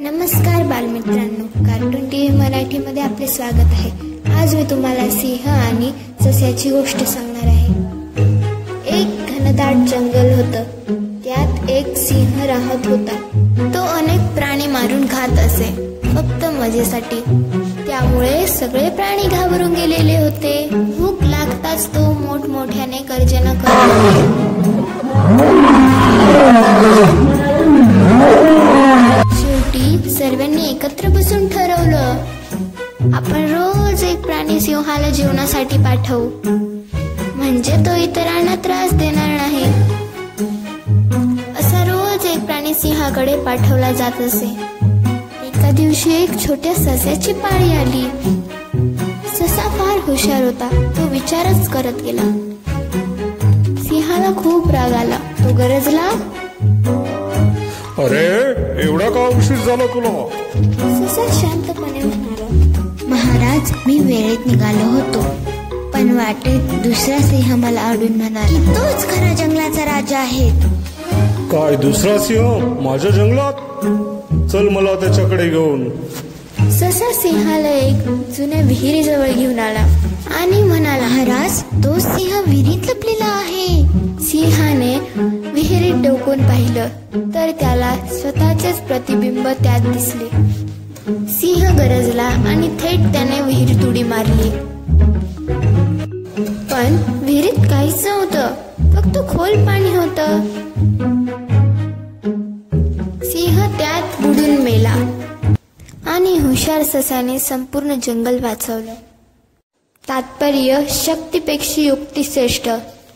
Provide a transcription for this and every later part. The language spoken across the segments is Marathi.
नमस्कार बालमित्रांनो, कार्टून टीव्ही मराठीमध्ये आपले स्वागत आहे। आज मी तुम्हाला सिंह आणि सस्याची गोष्ट सांगणार आहे। एक घनदाट जंगल होतं। त्यात एक सिंह राहत होता। तो अनेक प्राणी मारून खात असे, फक्त मजेसाठी। त्यामुळे सगळे प्राणी घाबरून गेलेले होते। भूक लागताच तो मोठमोठ्याने गर्जना करत होता। शेवटी सर्वांनी एकत्र बसून ठरवलं, आपण रोज एक प्राणी सिंहाला जेवणासाठी पाठवू, म्हणजे तो इतरांना त्रास देणार नाही। असा रोज एक प्राणी सिंहाकडे पाठवला जात असे। एका दिवशी एक छोट्या सस्याची पाळी आली। ससा फार हुशार होता। तो विचारच करत गेला। सिंहाला खूप राग आला। तो गरजला, अरे एवढा का उशीर झाला तुला? ससा शांतपणे म्हणाला, महाराज, मी वेळेत निघालो होतो, पण वाटेत दुसरा सिंह मला अडून म्हणाला की तोच खरा जंगलाचा राजा आहे। काय दुसरा सिंह माझ्या जंगलात? चल मला त्याच्याकडे घेऊन। ससा सिंहाला एक जुन्या विहिरीजवळ घेऊन आला आणि म्हणाला, महाराज, तो सिंह विहिरीत लपलेला आहे। सिंहाने विहिरीत डोकून पाहिलं तर त्याला स्वतःचेच प्रतिबिंब त्यात दिसले। सिंह गरजला आणि थेट त्याने विहीर उडी मारली। पण विहिरीत काहीच नव्हतं, फक्त खोल पाणी होतं। सिंह त्यात बुडून मेला आणि हुशार ससाने संपूर्ण जंगल वाचवलं। तात्पर्य, शक्तीपेक्षा युक्ती श्रेष्ठ।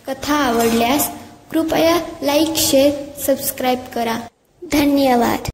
कथा आवडल्यास कृपया लाईक, शेअर, सबस्क्राईब करा। धन्यवाद।